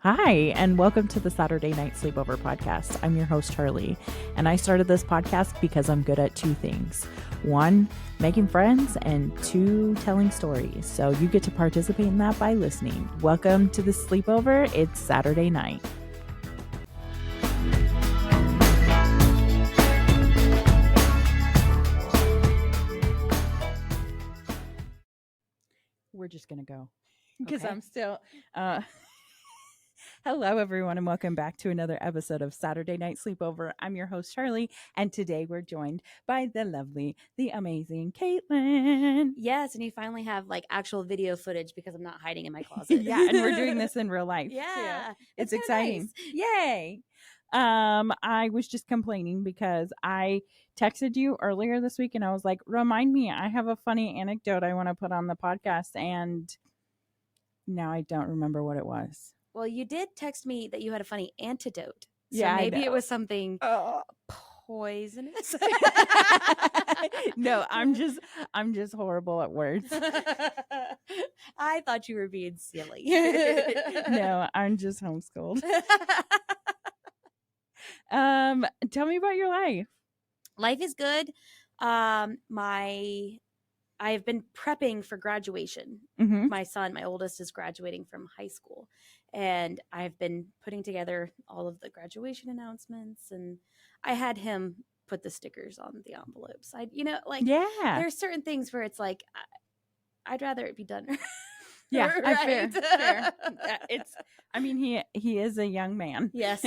Hi, and welcome to the Saturday Night Sleepover podcast. I'm your host, Charli, and I started this podcast because I'm good at two things. One, making friends, and two, telling stories. So you get to participate in that by listening. Welcome to the sleepover. It's Saturday night. We're just going to go because Okay. I'm still... Hello, everyone, and welcome back to another episode of Saturday Night Sleepover. I'm your host, Charli, and today we're joined by the lovely, the amazing Caitlin. Yes, and you finally have like actual video footage because I'm not hiding in my closet. Yeah, and we're doing this in real life. Yeah, too. It's kinda exciting. nice. Yay! I was just complaining because I texted you earlier this week, and I was like, "Remind me, I have a funny anecdote I want to put on the podcast," and now I don't remember what it was. Well, you did text me that you had a funny antidote. So Yeah, I maybe it know. was something poisonous. No, I'm just horrible at words. I thought you were being silly. No, I'm just homeschooled. Tell me about your life. Life is good. I've been prepping for graduation. Mm-hmm. My son, my oldest, is graduating from high school, and I've been putting together all of the graduation announcements, and I had him put the stickers on the envelopes. Yeah. There's certain things where it's like I'd rather it be done. Yeah, right? fair. I mean, he is a young man. Yes,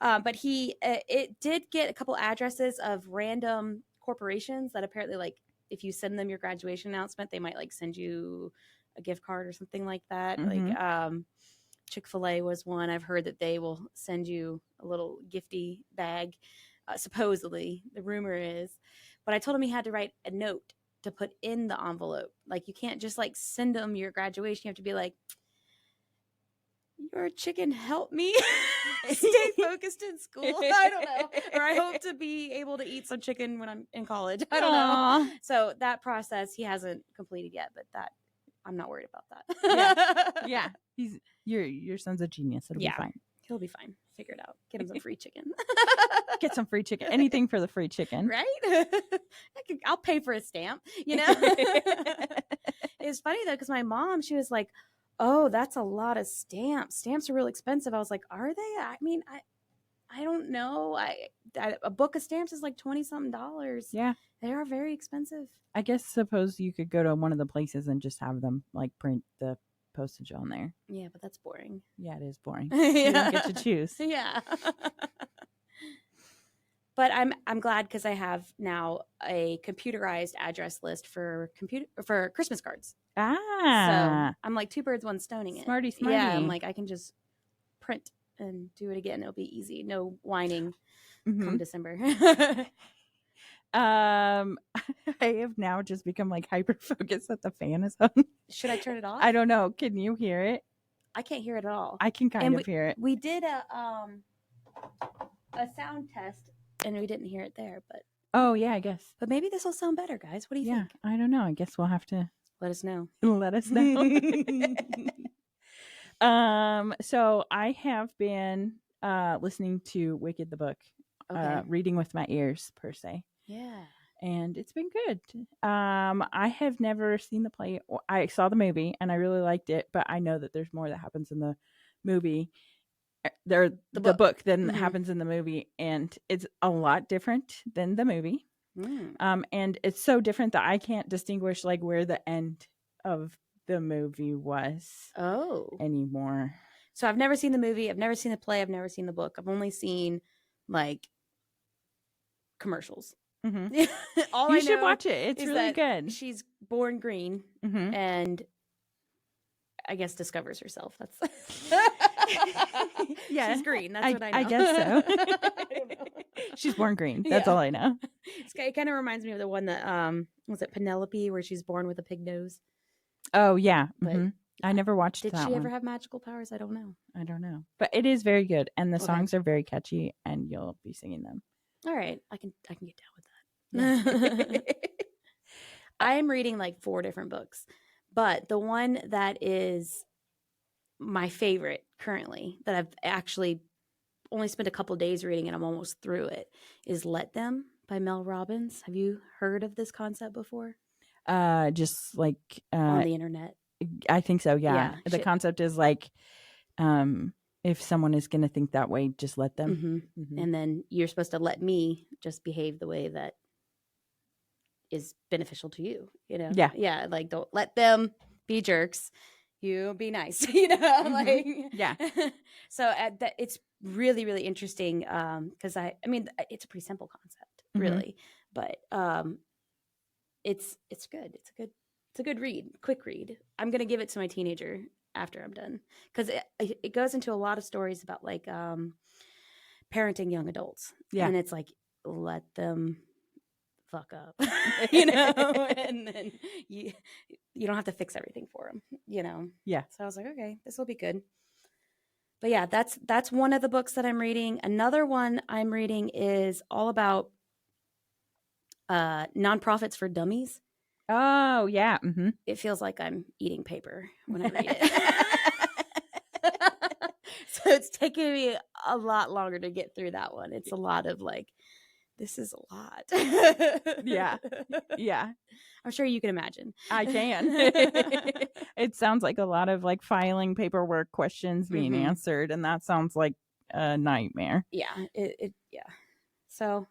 but it did get a couple addresses of random corporations that apparently, like, if you send them your graduation announcement, they might like send you a gift card or something like that. Mhm. Like Chick-fil-A was one. I've heard that they will send you a little gifty bag, supposedly, the rumor is. But I told him he had to write a note to put in the envelope. Like, you can't just like send them your graduation. You have to be like, "Your chicken help me stay focused in school." I don't know. Or I hope to be able to eat some chicken when I'm in college. I don't know. So that process he hasn't completed yet, but that I'm not worried about that. Yeah. He's your son's a genius. It'll be fine. He'll be fine. Figure it out. Get him some free chicken. Get some free chicken. Anything for the free chicken. Right? I'll pay for a stamp, you know? It's funny though, because my mom, she was like, "Oh, that's a lot of stamps. Stamps are real expensive." I was like, "Are they?" I mean, I don't know. A book of stamps is like $20-something. Yeah. They are very expensive. I guess suppose you could go to one of the places and just have them like print the postage on there. Yeah, but that's boring. Yeah, it is boring. You don't get to choose. Yeah. But I'm glad because I have now a computerized address list for Christmas cards. So I'm like 2 birds, 1 stoning it. Smarty. Yeah, I'm like, I can just print and do it again. It'll be easy. No whining come December. I have now just become like hyper focused that the fan is on. Should I turn it off? I don't know. Can you hear it? I can't hear it at all. I can kind of hear it. We did a sound test and we didn't hear it there, but oh yeah, I guess. But maybe this will sound better, guys. What do you think? I don't know. I guess we'll have to let us know. So I have been listening to Wicked the book, reading with my ears per se. Yeah. And it's been good. I have never seen the play. I saw the movie and I really liked it, but I know that there's more that happens in the movie. The book than happens in the movie, and it's a lot different than the movie. And it's so different that I can't distinguish like where the end of the movie was anymore. So I've never seen the movie, I've never seen the play, I've never seen the book. I've only seen like commercials. All you I should know watch it. It's really good. She's born green and I guess discovers herself. That's yeah, she's green. That's what I know. I guess so. I don't know. She's born green. That's all I know. It kind of reminds me of the one that was it Penelope, where she's born with a pig nose. Oh yeah, I never watched that. Did she ever have magical powers? I don't know. But it is very good, and the songs are very catchy, and you'll be singing them. All right, I can get down with that. I am reading like 4 different books, but the one that is my favorite currently that I've actually only spent a couple days reading and I'm almost through it is Let Them by Mel Robbins. Have you heard of this concept before? Just like On the internet. I think so, yeah. The shit. concept is like if someone is going to think that way, just let them. And then you're supposed to let me just behave the way that is beneficial to you, you know? Yeah. Like don't let them be jerks. You be nice, you know? Like Yeah. So it's really, really interesting because I mean, it's a pretty simple concept, really, but it's good. It's a good read, quick read. I'm gonna give it to my teenager after I'm done because it goes into a lot of stories about like parenting young adults, and it's like let them fuck up, you know, and then you don't have to fix everything for them, you know. Yeah. So I was like, okay, this will be good. But yeah, that's one of the books that I'm reading. Another one I'm reading is all about nonprofits for dummies. Oh, yeah. It feels like I'm eating paper when I read it. So it's taken me a lot longer to get through that one. It's a lot of like, this is a lot. Yeah. Yeah. I'm sure you can imagine. I can. It sounds like a lot of like filing paperwork, questions being answered, and that sounds like a nightmare. Yeah. Yeah. So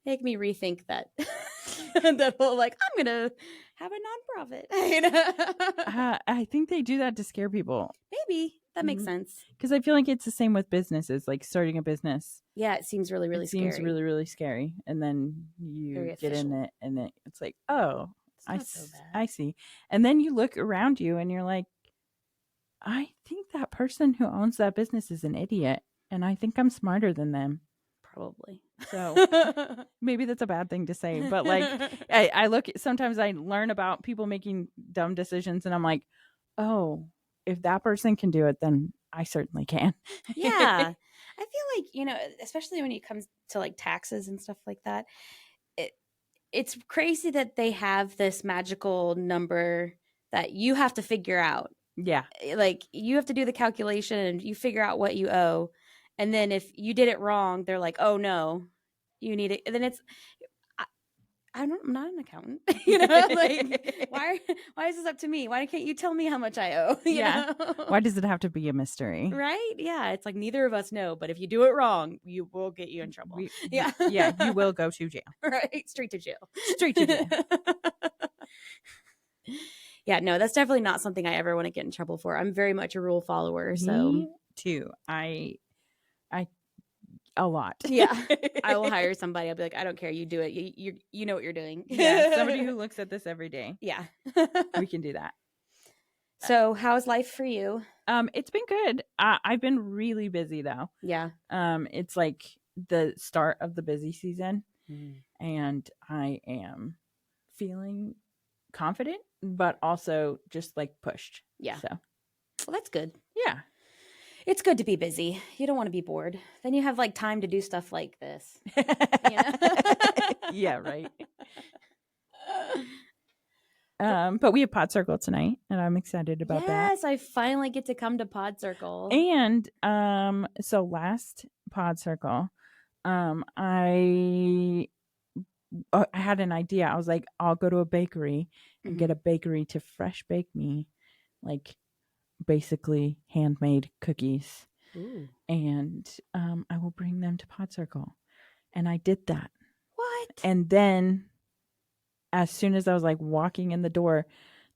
make me rethink that. That whole like, I'm gonna have a nonprofit. You know? I think they do that to scare people. Maybe that makes sense because I feel like it's the same with businesses, like starting a business. Yeah, it seems really, really scary. It seems really, really scary, and then you get in it, and it's like, oh, I see. And then you look around you, and you're like, I think that person who owns that business is an idiot, and I think I'm smarter than them. Probably. So maybe that's a bad thing to say, but like I look, sometimes I learn about people making dumb decisions and I'm like, oh, if that person can do it, then I certainly can. Yeah. I feel like, you know, especially when it comes to like taxes and stuff like that, it's crazy that they have this magical number that you have to figure out. Yeah. Like you have to do the calculation and you figure out what you owe. And then if you did it wrong, they're like, oh no, you need it. And then it's, I'm not an accountant, you know, like why is this up to me? Why can't you tell me how much I owe? You know? Why does it have to be a mystery? Right? Yeah. It's like neither of us know, but if you do it wrong, you will get you in trouble. Yeah, you will go to jail. Right? Straight to jail. Yeah, no, that's definitely not something I ever want to get in trouble for. I'm very much a rule follower. So me too. I a lot. Yeah. I will hire somebody. I'll be like, I don't care. You do it. You know what you're doing. Yeah. Somebody who looks at this every day. Yeah. We can do that. So how's life for you? It's been good. I've been really busy though. Yeah. It's like the start of the busy season and I am feeling confident, but also just like pushed. Yeah. So. Well, that's good. Yeah. It's good to be busy. You don't want to be bored. Then you have like time to do stuff like this. You know? Yeah, right. But we have Pod Circle tonight, and I'm excited about that. Yes, I finally get to come to Pod Circle. And so last Pod Circle, I had an idea. I was like, I'll go to a bakery and get a bakery to fresh bake me, like basically handmade cookies. Ooh. And I will bring them to Pod Circle. And I did that. What? And then as soon as I was like walking in the door,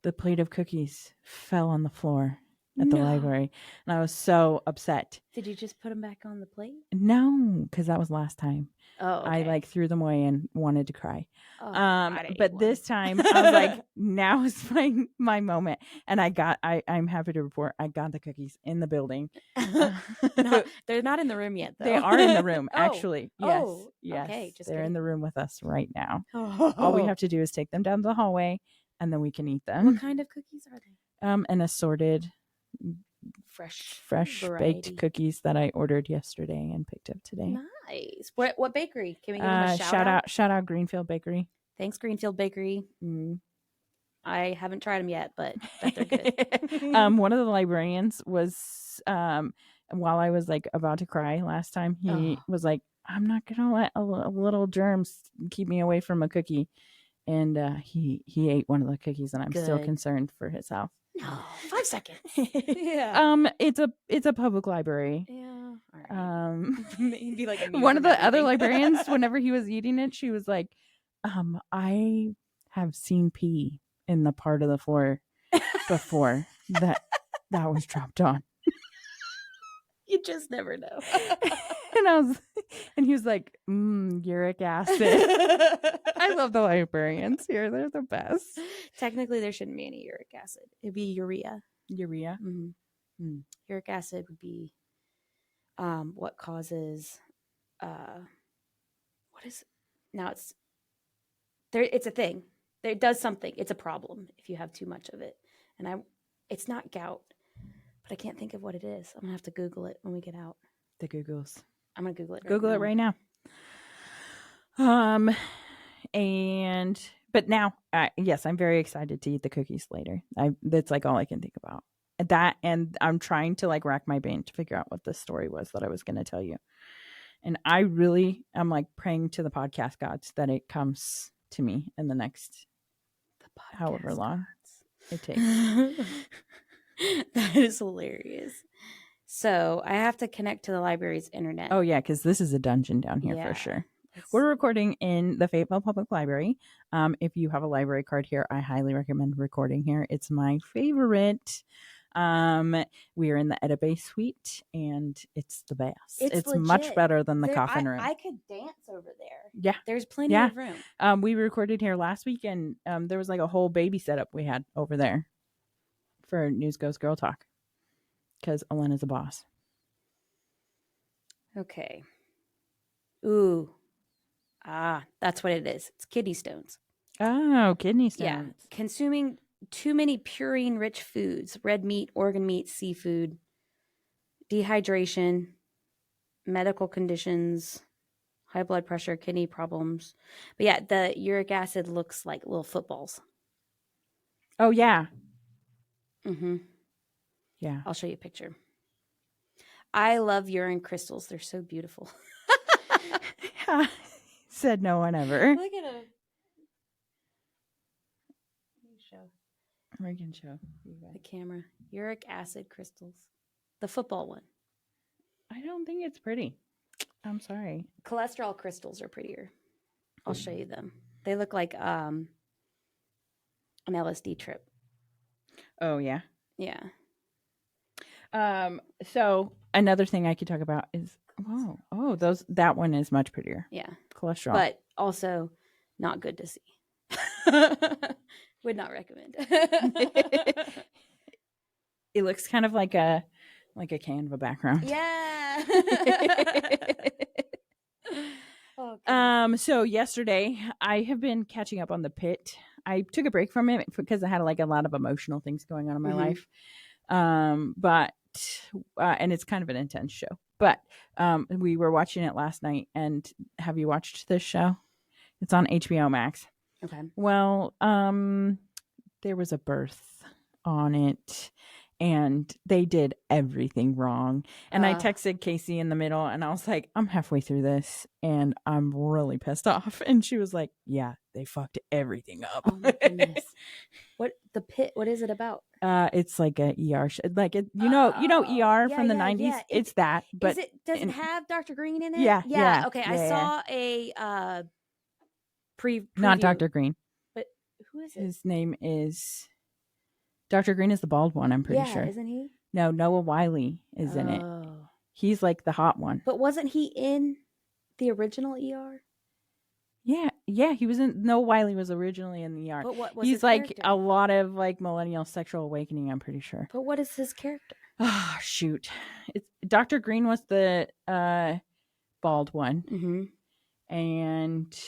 the plate of cookies fell on the floor at the library. And I was so upset. Did you just put them back on the plate? No, because that was last time. Oh, okay. I like threw them away and wanted to cry. Oh, but this time I was like, now is my moment. And I'm happy to report I got the cookies in the building. They're not in the room yet, though. They are in the room, actually. Yes. Oh, yes. Okay, they're in the room with us right now. All we have to do is take them down the hallway and then we can eat them. What kind of cookies are they? An assorted fresh baked cookies that I ordered yesterday and picked up today. Nice. What bakery? Can we give them a shout out? Shout out Greenfield Bakery. Thanks, Greenfield Bakery. I haven't tried them yet, but bet they're good. One of the librarians was while I was like about to cry last time, he was like, I'm not gonna let a little germs keep me away from a cookie. And he ate one of the cookies, and I'm still concerned for his health. No, 5 seconds. Yeah. It's a public library. Yeah. All right. Maybe like one of the other librarians, whenever he was eating it, she was like, I have seen pee in the part of the floor before that was dropped on. You just never know. And he was like, uric acid. I love the librarians here. They're the best. Technically, there shouldn't be any uric acid. It'd be urea. Urea? Mm-hmm. Uric acid would be what causes, what is it? Now it's a thing. It does something. It's a problem if you have too much of it. And it's not gout, but I can't think of what it is. I'm going to have to Google it when we get out. The Googles. I'm going to Google it. Google it right now. But now, yes, I'm very excited to eat the cookies later. That's like all I can think about. That, and I'm trying to like rack my brain to figure out what the story was that I was going to tell you. And I'm like praying to the podcast gods that it comes to me in the next however long it takes. That is hilarious. So I have to connect to the library's internet. Oh yeah, because this is a dungeon down here for sure. We're recording in the Fayetteville Public Library. If you have a library card here, I highly recommend recording here. It's my favorite. We are in the Edabay Suite, and it's the best. It's much better than the coffin room. I could dance over there. Yeah, there's plenty of room. We recorded here last week, and there was like a whole baby setup we had over there for News Goes Girl Talk because Elena's a boss. Okay. Ooh. That's what it is. It's kidney stones. Oh, kidney stones. Yeah. Consuming too many purine-rich foods, red meat, organ meat, seafood, dehydration, medical conditions, high blood pressure, kidney problems. But yeah, the uric acid looks like little footballs. Oh, yeah. Mm-hmm. Yeah. I'll show you a picture. I love urine crystals. They're so beautiful. Said no one ever. Look at them. We can show the camera. Uric acid crystals. The football one. I don't think it's pretty. I'm sorry. Cholesterol crystals are prettier. I'll show you them. They look like an LSD trip. Oh yeah. Yeah. So another thing I could talk about is that one is much prettier. Yeah. Cholesterol. But also not good to see. Would not recommend. It looks kind of like a Canva background. Yeah. So yesterday I have been catching up on The Pit. I took a break from it because I had like a lot of emotional things going on in my life. But it's kind of an intense show. But we were watching it last night. And have you watched this show? It's on HBO Max. Okay. Well, there was a birth on it, and they did everything wrong. And I texted Casey in the middle, and I was like, I'm halfway through this, and I'm really pissed off. And she was like, yeah, they fucked everything up. Oh my goodness. What The Pit? What is it about? It's like a ER like it, you know ER from the 90s. Yeah. It's that, but does it have Dr. Green in it? Yeah. Okay, I saw a preview. Not Dr. Green. But who is it? His name is Dr. Green is the bald one, I'm pretty sure. Isn't he? No, Noah Wiley is in it. He's like the hot one. But wasn't he in the original ER? Yeah, he was in. Noah Wiley was originally in the ER. But what was he's his like character? A lot of like millennial sexual awakening, I'm pretty sure. But what is his character? Oh shoot. It's Dr. Green was the bald one. Mm-hmm. And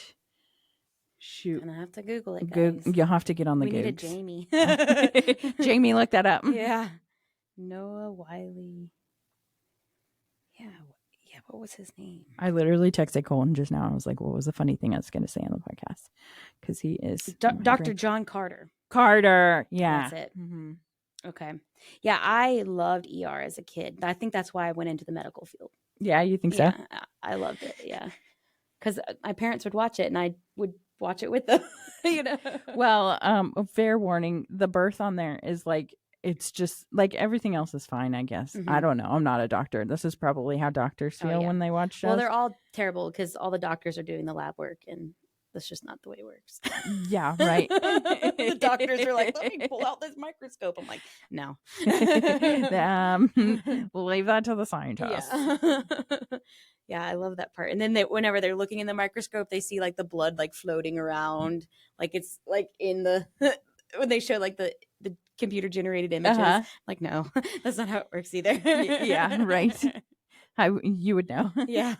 shoot. And I have to Google it, guys. You'll have to get on the We Googs. need a Jamie. Jamie, look that up. Yeah. Noah Wiley. Yeah. What was his name? I literally texted Colin just now. I was like, what was the funny thing I was going to say on the podcast? Because he is Dr. John Carter. Carter. Yeah. That's it. Mm-hmm. Okay. Yeah, I loved ER as a kid. I think that's why I went into the medical field. Yeah, you think so? Yeah, I loved it. Yeah. Because my parents would watch it and I would watch it with them, you know? Well, fair warning, the birth on there is like, it's just like everything else is fine, I guess. I don't know. I'm not a doctor. This is probably how doctors feel when they watch shows. Well, they're all terrible because all the doctors are doing the lab work and that's just not the way it works. Yeah, right. The doctors are like, let me pull out this microscope. I'm like, no. We'll leave that to the scientists. Yeah. Yeah, I love that part. And then whenever they're looking in the microscope, they see like the blood like floating around, like it's like in the when they show like the computer generated images. Like, no, that's not how it works either. Yeah, right. You would know. Yeah.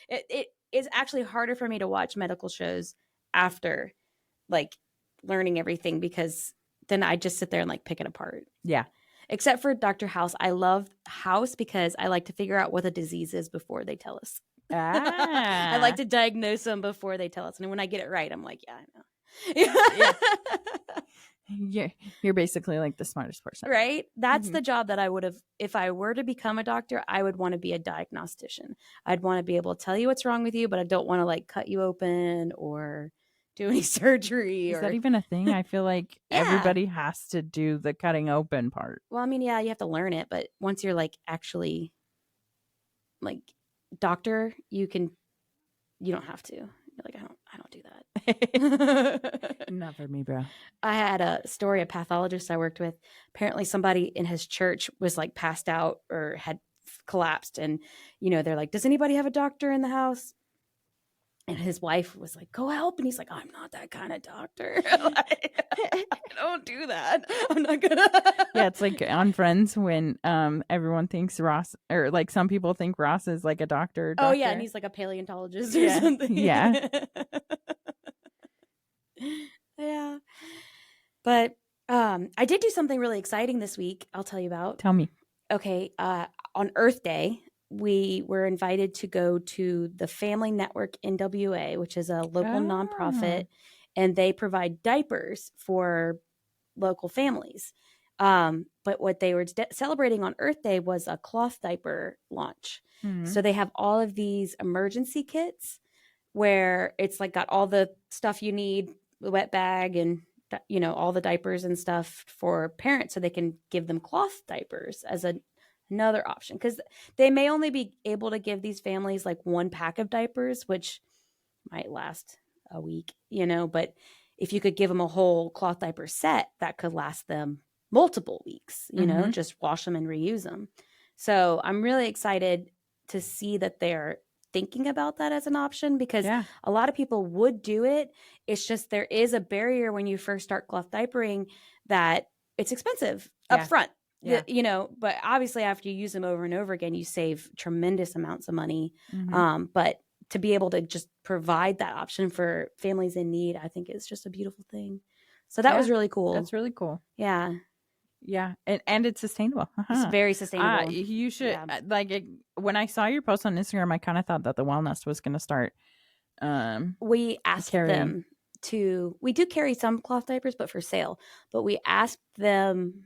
It is actually harder for me to watch medical shows after like learning everything because then I just sit there and like pick it apart. Yeah. Except for Dr. House. I love House because I like to figure out what the disease is before they tell us. I like to diagnose them before they tell us. And when I get it right, I'm like, yeah, I know. You're basically like the smartest person. Right? That's the job that I would have, if I were to become a doctor, I would want to be a diagnostician. I'd want to be able to tell you what's wrong with you, but I don't want to like cut you open or do any surgery. Is that even a thing? I feel like everybody has to do the cutting open part. Well, I mean, yeah, you have to learn it, but once you're like actually like doctor, you don't have to. You're like, I don't do that. Not for me, bro. I had a story, a pathologist I worked with. Apparently somebody in his church was like passed out or had collapsed. And, they're like, does anybody have a doctor in the house? And his wife was like, go help. And he's like, I'm not that kind of doctor. Like, I don't do that. I'm not gonna. Yeah, it's like on Friends when everyone thinks Ross, or like some people think Ross is like a doctor. Oh, yeah. And he's like a paleontologist or something. Yeah. Yeah. But I did do something really exciting this week. I'll tell you about. Tell me. Okay. On Earth Day, we were invited to go to the Family Network NWA, which is a local nonprofit, and they provide diapers for local families. But what they were celebrating on Earth Day was a cloth diaper launch. Mm-hmm. So they have all of these emergency kits where it's like got all the stuff you need, the wet bag and all the diapers and stuff for parents so they can give them cloth diapers as another option, because they may only be able to give these families like one pack of diapers, which might last a week, but if you could give them a whole cloth diaper set, that could last them multiple weeks, just wash them and reuse them. So I'm really excited to see that they're thinking about that as an option, because a lot of people would do it. It's just there is a barrier when you first start cloth diapering that it's expensive up front. Yeah. But obviously after you use them over and over again, you save tremendous amounts of money. Mm-hmm. But to be able to just provide that option for families in need, I think is just a beautiful thing. So that was really cool. That's really cool. Yeah. Yeah. And it's sustainable. It's very sustainable. You should, when I saw your post on Instagram, I kind of thought that the Wellnest was going to start. We asked them we do carry some cloth diapers, but for sale. But we asked them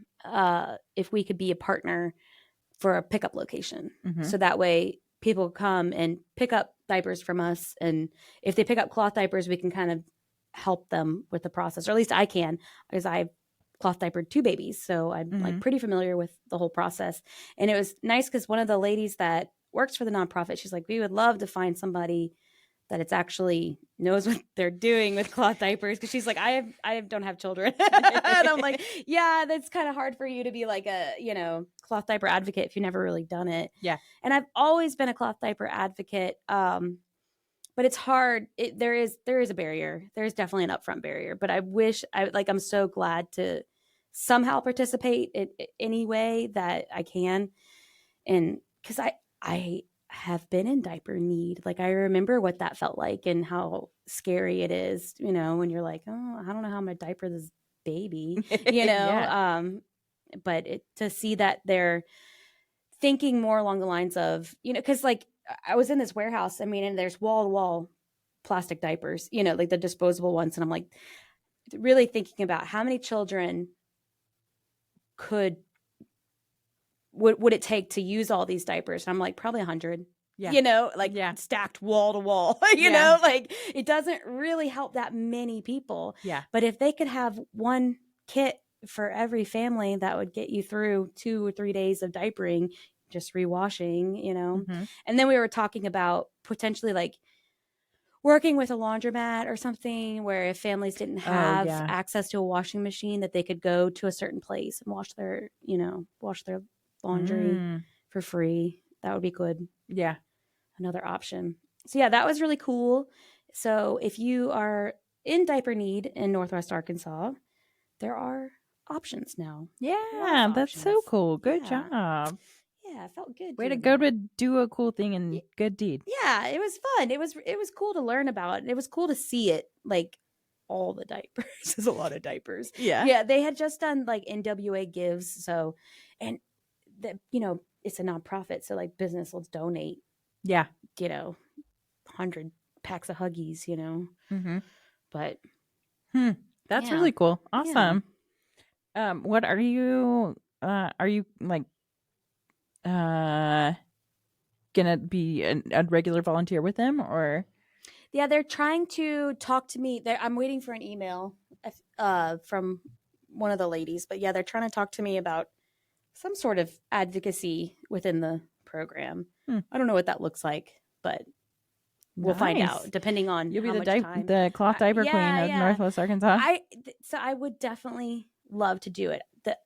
if we could be a partner for a pickup location. Mm-hmm. So that way people come and pick up diapers from us. And if they pick up cloth diapers, we can kind of help them with the process, or at least I can, because I've cloth diapered 2 babies. So I'm like pretty familiar with the whole process. And it was nice because one of the ladies that works for the nonprofit, she's like, we would love to find somebody that it's actually knows what they're doing with cloth diapers, because she's like, I don't have children. And I'm like, yeah, that's kind of hard for you to be like a cloth diaper advocate if you've never really done it. Yeah. And I've always been a cloth diaper advocate, but it's hard. There is a barrier. There's definitely an upfront barrier, but I'm so glad to somehow participate in any way that I can, and because I have been in diaper need. Like, I remember what that felt like and how scary it is, when you're like, oh, I don't know how I'm going to diaper this baby, yeah. But to see that they're thinking more along the lines of, because like I was in this warehouse, and there's wall to wall plastic diapers, like the disposable ones. And I'm like, really thinking about how many children would it take to use all these diapers? And I'm like, probably 100. Yeah. You know, like stacked wall to wall. You know, like it doesn't really help that many people. Yeah. But if they could have one kit for every family, that would get you through 2 or 3 days of diapering, just rewashing, you know. Mm-hmm. And then we were talking about potentially like working with a laundromat or something, where if families didn't have access to a washing machine, that they could go to a certain place and wash their laundry for free. That would be good. Yeah. Another option. So yeah, that was really cool. So if you are in diaper need in Northwest Arkansas, there are options now. Yeah, that's so cool. Good job. Yeah, it felt good. Way to go to do a cool thing and good deed. Yeah, it was fun. It was cool to learn about. And it was cool to see it, like all the diapers. There's a lot of diapers. Yeah. Yeah, they had just done like NWA Gives. So, and that, you know, it's a nonprofit. So like business will donate. Yeah. You know, 100 packs of Huggies, you know. Mm-hmm. But. That's really cool. Awesome. Yeah. What are you like, gonna be a regular volunteer with them, or? Yeah, they're trying to talk to me. I'm waiting for an email from one of the ladies, but yeah, they're trying to talk to me about some sort of advocacy within the program. I don't know what that looks like, but we'll find out depending on you'll be how much time. the cloth diaper queen of Northwest Arkansas. So I would definitely love to do it. The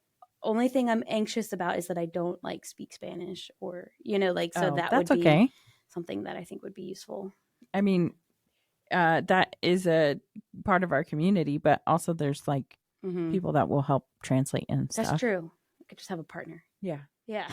only thing I'm anxious about is that I don't like speak Spanish, or like, so that's would be something that I think would be useful. I mean, that is a part of our community, but also there's like people that will help translate and stuff. That's true. I could just have a partner. Yeah. Yeah.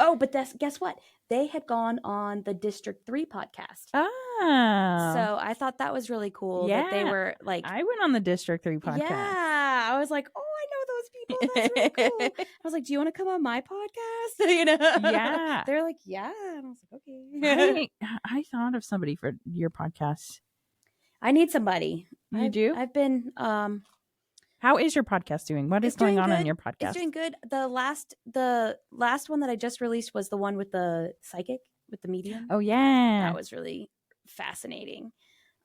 Oh, but guess what? They had gone on the District 3 podcast. Ah. So I thought that was really cool that they were like... I went on the District 3 podcast. Yeah. I was like, oh, I know those people. That's really cool. I was like, do you want to come on my podcast? Yeah. They're like, yeah. And I was like, okay. I thought of somebody for your podcast. I need somebody. You do? I've been... How is your podcast doing? What is going on your podcast? It's doing good. The last one that I just released was the one with the psychic, with the medium. Oh, yeah. That was really fascinating.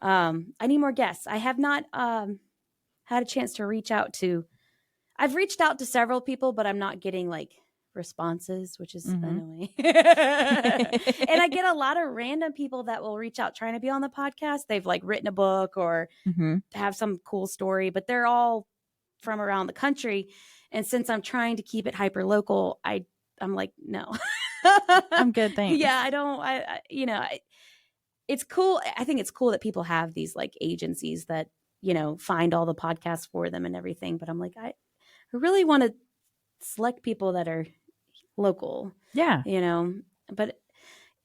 I need more guests. I have not had a chance to reach out to... I've reached out to several people, but I'm not getting like responses, which is annoying. And I get a lot of random people that will reach out trying to be on the podcast. They've like written a book or have some cool story, but they're all from around the country. And since I'm trying to keep it hyper local, I'm like, no. I'm good, thanks. Yeah, it's cool. I think it's cool that people have these like agencies that, find all the podcasts for them and everything. But I'm like, I really want to select people that are local. Yeah. But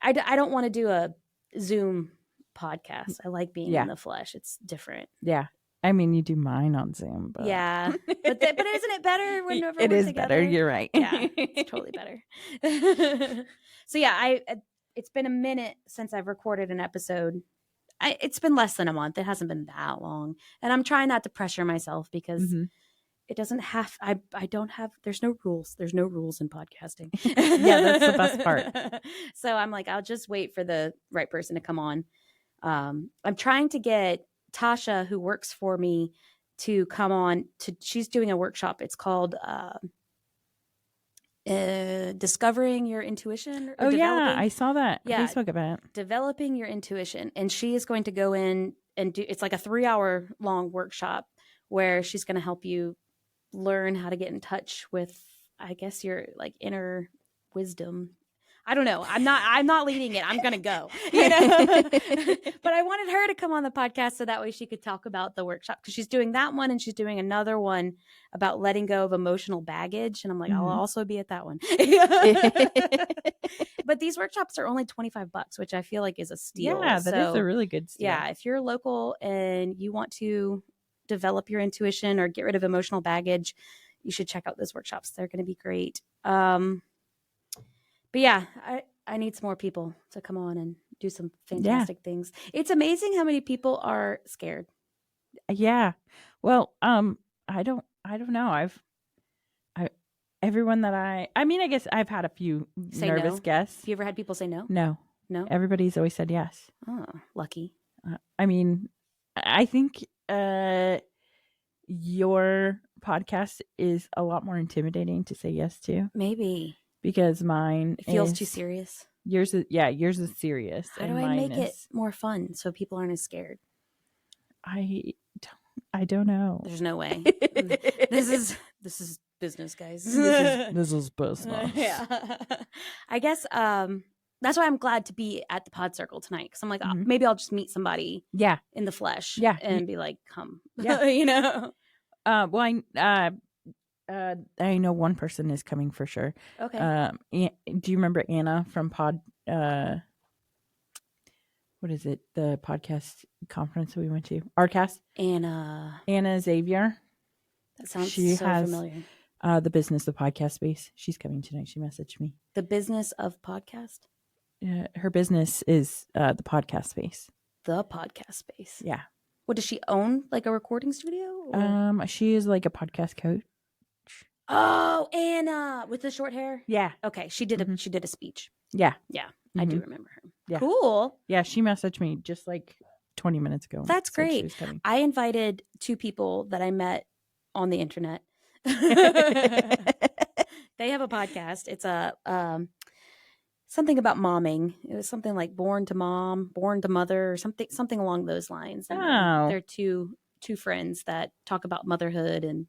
I don't want to do a Zoom podcast. I like being in the flesh. It's different. Yeah. I mean, you do mine on Zoom, but yeah, but isn't it better when we're it is together? Better. You're right. Yeah, it's totally better. So yeah, it's been a minute since I've recorded an episode. It's been less than a month. It hasn't been that long, and I'm trying not to pressure myself because it doesn't have. I don't have. There's no rules. There's no rules in podcasting. Yeah, that's the best part. So I'm like, I'll just wait for the right person to come on. I'm trying to get Tasha, who works for me, to come on she's doing a workshop. It's called Discovering Your Intuition. Oh yeah, I saw that Facebook event. Developing Your Intuition. And she is going to go in and it's like a 3-hour long workshop where she's going to help you learn how to get in touch with, I guess, your like inner wisdom. I don't know. I'm not leading it. I'm going to go, but I wanted her to come on the podcast so that way she could talk about the workshop, because she's doing that one and she's doing another one about letting go of emotional baggage. And I'm like, I'll also be at that one. But these workshops are only $25, which I feel like is a steal. Yeah, that is a really good steal. Yeah. If you're local and you want to develop your intuition or get rid of emotional baggage, you should check out those workshops. They're going to be great. But yeah, I need some more people to come on and do some fantastic things. It's amazing how many people are scared. Yeah. Well, I don't know. Everyone that I mean, I guess I've had a few nervous no. guests. Have you ever had people say no? No. Everybody's always said yes. Oh, lucky. I mean, I think your podcast is a lot more intimidating to say yes to. Maybe. Because mine feels too serious. Yours is serious. How do I make it more fun so people aren't as scared? I don't know. There's no way. This is business, guys. This is business. Yeah. I guess that's why I'm glad to be at the pod circle tonight, because I'm like, maybe I'll just meet somebody in the flesh and be like, come. Well, I know one person is coming for sure. Okay. Do you remember Anna from what is it? The podcast conference that we went to? Rcast? Anna Xavier. That sounds familiar. The Business of Podcast Space. She's coming tonight. She messaged me. The Business of Podcast? Her business is the podcast space. The podcast space. Yeah. What, does she own, like a recording studio? Or? She is like a podcast coach. Oh, Anna with the short hair. Yeah. Okay, she did a speech. Yeah. Yeah, I do remember her. Yeah. Cool. Yeah, she messaged me just like 20 minutes ago. That's great. I invited 2 people that I met on the internet. They have a podcast. It's a something about momming. It was something like Born to Mom, Born to Mother, or something along those lines. And they're two friends that talk about motherhood and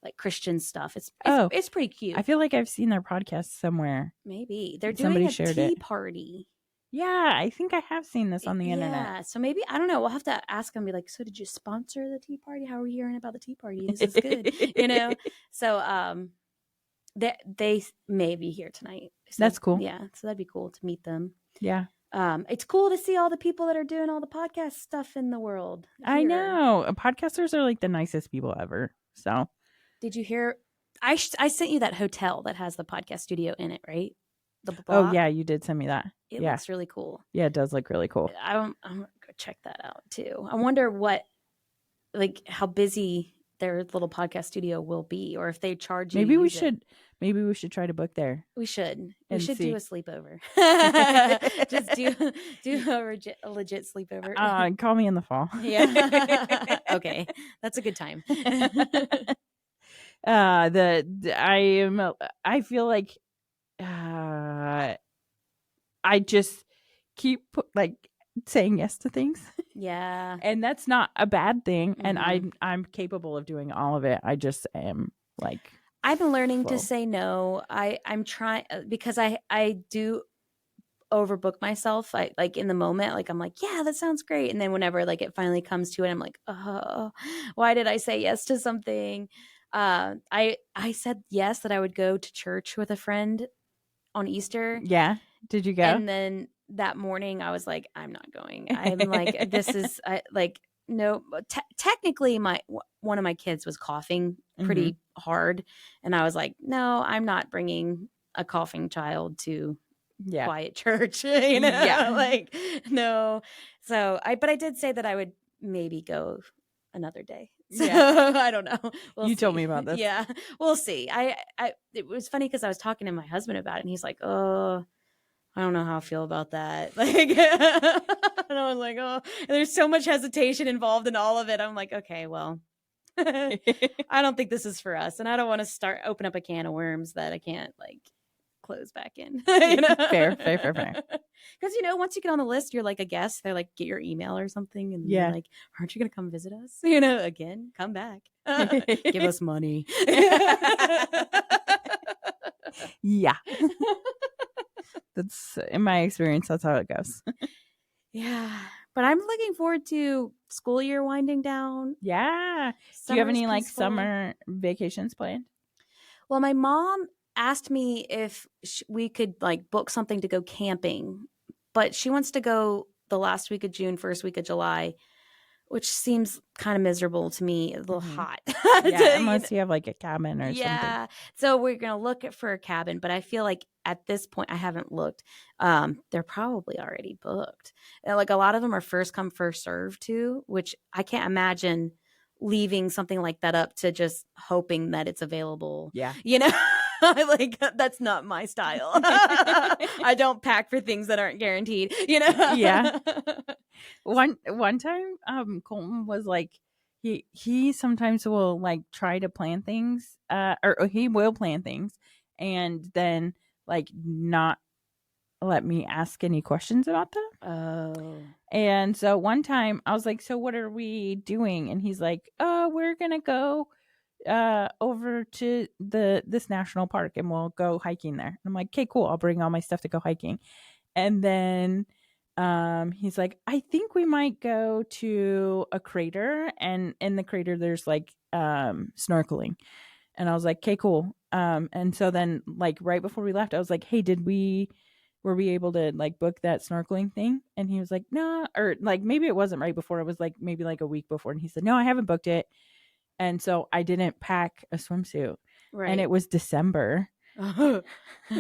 like Christian stuff. It's pretty cute. I feel like I've seen their podcast somewhere. Maybe they're doing a tea party. Yeah, I think I have seen this on the internet. Yeah, so maybe, I don't know, we'll have to ask them, be like, so did you sponsor the tea party? How are you hearing about the tea party? This is good, So they may be here tonight. So, that's cool. Yeah, so that'd be cool to meet them. Yeah. It's cool to see all the people that are doing all the podcast stuff in the world. I know. Podcasters are like the nicest people ever. So, did you hear? I sent you that hotel that has the podcast studio in it, right? The block. Oh yeah, you did send me that. It looks really cool. Yeah, it does look really cool. I'm gonna go check that out too. I wonder how busy their little podcast studio will be, or if they charge you. Maybe we should try to book there. We should do a sleepover. Just do a legit sleepover. Call me in the fall. Yeah. Okay, that's a good time. I feel like I just keep saying yes to things. Yeah. And that's not a bad thing. Mm-hmm. And I'm capable of doing all of it. I just am like, I've been learning to say no. I'm trying, because I do overbook myself. I like in the moment, like I'm like, yeah, that sounds great. And then whenever like it finally comes to it, I'm like, oh, why did I say yes to something? I said yes that I would go to church with a friend on Easter. Yeah. Did you go? And then that morning I was like, I'm not going. I'm like, this is no. Technically, one of my kids was coughing pretty hard, and I was like, no, I'm not bringing a coughing child to quiet church. Like no. So but I did say that I would maybe go another day. So I don't know. You told me about this. Yeah, we'll see. It was funny because I was talking to my husband about it, and he's like, oh, I don't know how I feel about that. Like, and I was like, oh, and there's so much hesitation involved in all of it. I'm like, okay, well, I don't think this is for us, and I don't want to open up a can of worms that I can't like close back in. Fair. Because once you get on the list, you're like a guest. They're like, get your email or something, and you're like, aren't you gonna come visit us? Again, come back, give us money. Yeah. That's in my experience. That's how it goes. Yeah, but I'm looking forward to school year winding down. Yeah. Do you have any like summer vacations planned? Well, my mom asked me if we could like book something to go camping, but she wants to go the last week of June, first week of July, which seems kind of miserable to me, a little hot. Yeah, unless you have like a cabin or something. Yeah. So we're going to look for a cabin, but I feel like at this point, I haven't looked. They're probably already booked. And like a lot of them are first come, first serve too, which I can't imagine leaving something like that up to just hoping that it's available. Yeah. You know, like that's not my style. I don't pack for things that aren't guaranteed, you know? Yeah. One time, Colton was like, he sometimes will like try to plan things, or he will plan things and then like not let me ask any questions about them. Oh. And so one time I was like, so what are we doing? And he's like, oh, we're going to go over to this national park and we'll go hiking there. And I'm like, okay, cool. I'll bring all my stuff to go hiking. And then he's like, I think we might go to a crater, and in the crater there's like snorkeling. And I was like, okay, cool. And so then like right before we left, I was like, hey, were we able to like book that snorkeling thing? And he was like, nah, or like maybe it wasn't right before, it was like maybe like a week before. And he said, no, I haven't booked it. And so I didn't pack a swimsuit. Right. And it was December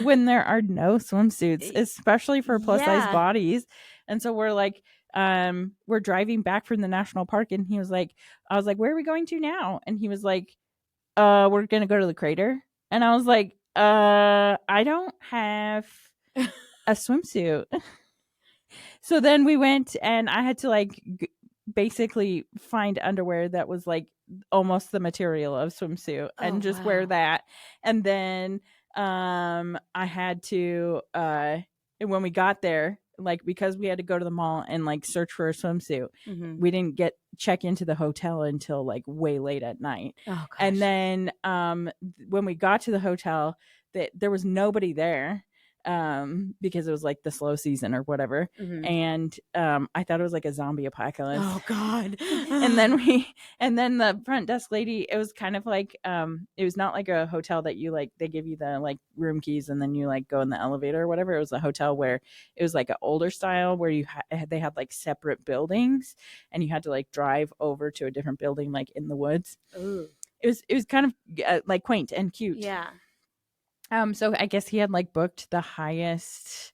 when there are no swimsuits, especially for plus size bodies. And so we're like, we're driving back from the national park, and I was like, where are we going to now? And he was like, we're gonna go to the crater. And I was like, I don't have a swimsuit. So then we went, and I had to like basically find underwear that was like almost the material of swimsuit and just wear that. And then I had to and when we got there, like because we had to go to the mall and like search for a swimsuit, we didn't check into the hotel until like way late at night. And then when we got to the hotel, there was nobody there because it was like the slow season or whatever. And I thought it was like a zombie apocalypse. Oh God. And then the front desk lady, it was kind of like it was not like a hotel that you like they give you the like room keys and then you like go in the elevator or whatever. It was a hotel where it was like an older style where they had like separate buildings, and you had to like drive over to a different building like in the woods. Ooh. It was kind of like quaint and cute. Yeah. So I guess he had like booked the highest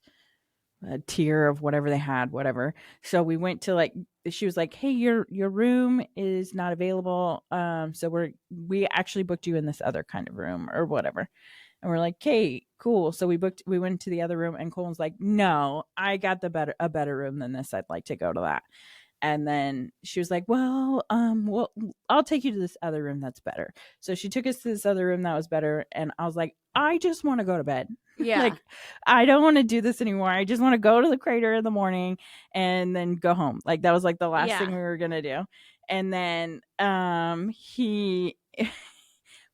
tier of whatever they had, whatever. So we went to like, she was like, hey, your room is not available. So we actually booked you in this other kind of room or whatever. And we're like, okay, cool. So we went to the other room, and Colin's like, no, I got a better room than this. I'd like to go to that. And then she was like, well, I'll take you to this other room that's better. So she took us to this other room that was better. And I was like, I just want to go to bed. Yeah. Like, I don't want to do this anymore. I just want to go to the crater in the morning and then go home. Like, that was like the last thing we were going to do. And then he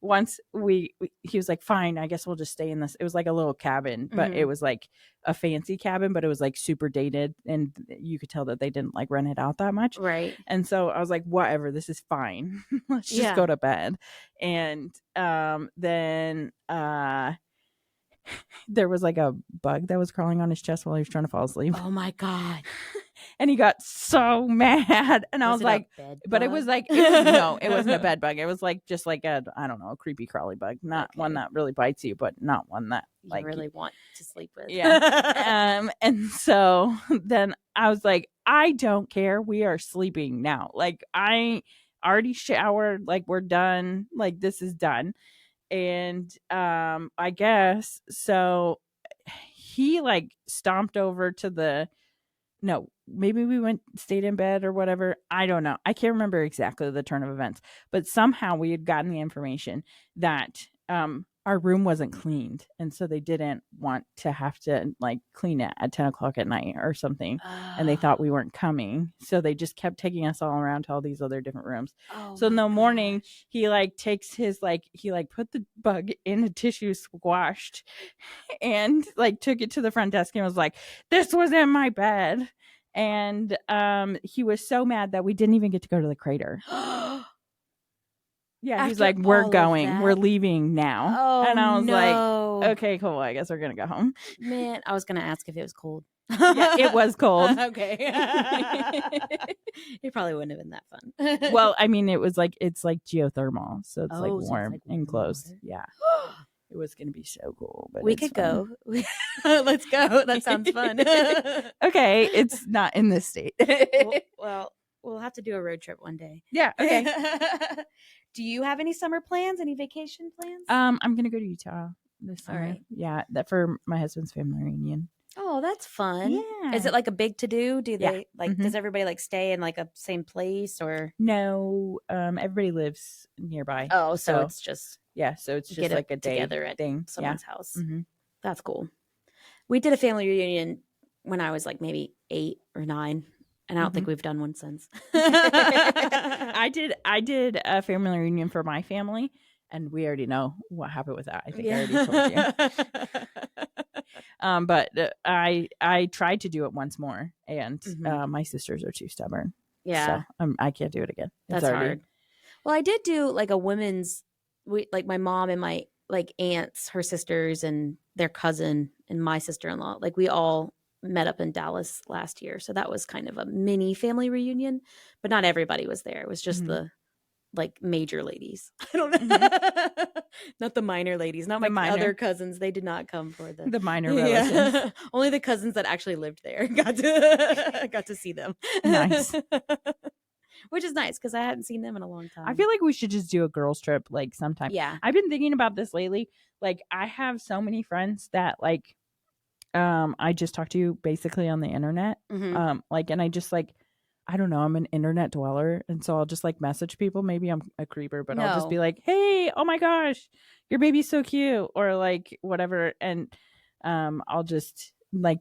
was like, fine, I guess we'll just stay in this. It was like a little cabin, but it was like a fancy cabin, but it was like super dated, and you could tell that they didn't like rent it out that much. Right. And so I was like, whatever, this is fine. Let's just go to bed. And then there was like a bug that was crawling on his chest while he was trying to fall asleep. Oh my God. And he got so mad. And I was like, but it was like, no, it wasn't a bed bug. It was like, just like a creepy crawly bug. Not one that really bites you, but not one that like you really want to sleep with. Yeah. And so then I was like, I don't care. We are sleeping now. Like, I already showered. Like, we're done. Like, this is done. And I guess so he like stomped over to maybe we stayed in bed or whatever. I don't know. I can't remember exactly the turn of events, but somehow we had gotten the information that our room wasn't cleaned, and so they didn't want to have to like clean it at 10 o'clock at night or something. And they thought we weren't coming, so they just kept taking us all around to all these other different rooms. So in the morning, he like takes his he put the bug in a tissue squashed and like took it to the front desk and was like, this was in my bed. And he was so mad that we didn't even get to go to the crater. Yeah, he's like, we're going. We're leaving now. Oh, and I was like, okay, cool. I guess we're going to go home. Man, I was going to ask if it was cold. Yeah, it was cold. Okay. It probably wouldn't have been that fun. Well, I mean, it's like geothermal, so it's like Oh, so it's warm like and warm close. water. Yeah, it was gonna be so cool, but We it's could fine. go. Let's go. That sounds fun. Okay, it's not in this state. Well, we'll have to do a road trip one day. Yeah. Okay. Do you have any summer plans? Any vacation plans? I'm gonna go to Utah this All summer. right. Yeah, that for my husband's family reunion. Oh, that's fun. Yeah. Is it like a big to do? Do Yeah. they like? Mhm. Does everybody like stay in like a same place or? No, everybody lives nearby. Oh, so So, it's just yeah, so it's you just get like a day together at thing. someone's house. Yeah. That's cool. We did a family reunion when I was like maybe 8 or 9, and I don't think we've done one since. I did a family reunion for my family, and we already know what happened with that. I think I already told you. But I tried to do it once more, and my sisters are too stubborn. Yeah, so I can't do it again. that's hard. Well, I did do like a women's, like my mom and my like aunts, her sisters, and their cousin and my sister-in-law. Like we all met up in Dallas last year, so that was kind of a mini family reunion. But not everybody was there. It was just the like major ladies. I don't know, not the minor ladies, not my other cousins. They did not come for the minor relatives. Yeah. Only the cousins that actually lived there got to see them. Nice. Which is nice because I hadn't seen them in a long time. I feel like we should just do a girls trip like sometime. Yeah. I've been thinking about this lately. Like I have so many friends that like I just talk to basically on the internet. Like and I just like I don't know, I'm an internet dweller, and so I'll just like message people. Maybe I'm a creeper, but I'll just be like, "Hey, oh my gosh, your baby's so cute," or like whatever, and I'll just like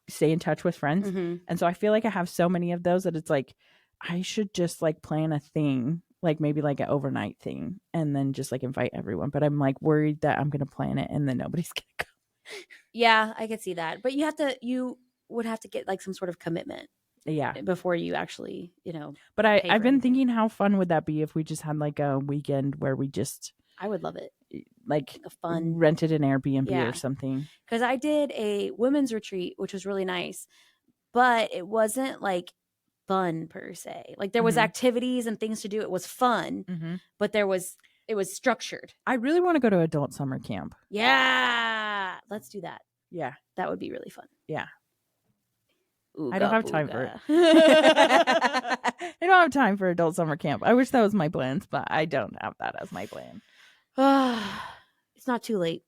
stay in touch with friends. And so I feel like I have so many of those that it's like I should just like plan a thing, like maybe like an overnight thing, and then just like invite everyone. But I'm like worried that I'm gonna plan it and then nobody's gonna come. Yeah, I could see that, but you would have to get like some sort of commitment. Yeah, before you actually, But I've been thinking, how fun would that be if we just had like a weekend where we just I would love it. Like a fun rented an Airbnb or something. Because I did a women's retreat, which was really nice, but it wasn't like fun per se. Like there was activities and things to do. It was fun, but it was structured. I really want to go to adult summer camp. Yeah, let's do that. Yeah, that would be really fun. Yeah. Ooga, I don't have time for it. booga. I don't have time for adult summer camp. I wish that was my plans, but I don't have that as my plan. It's not too late,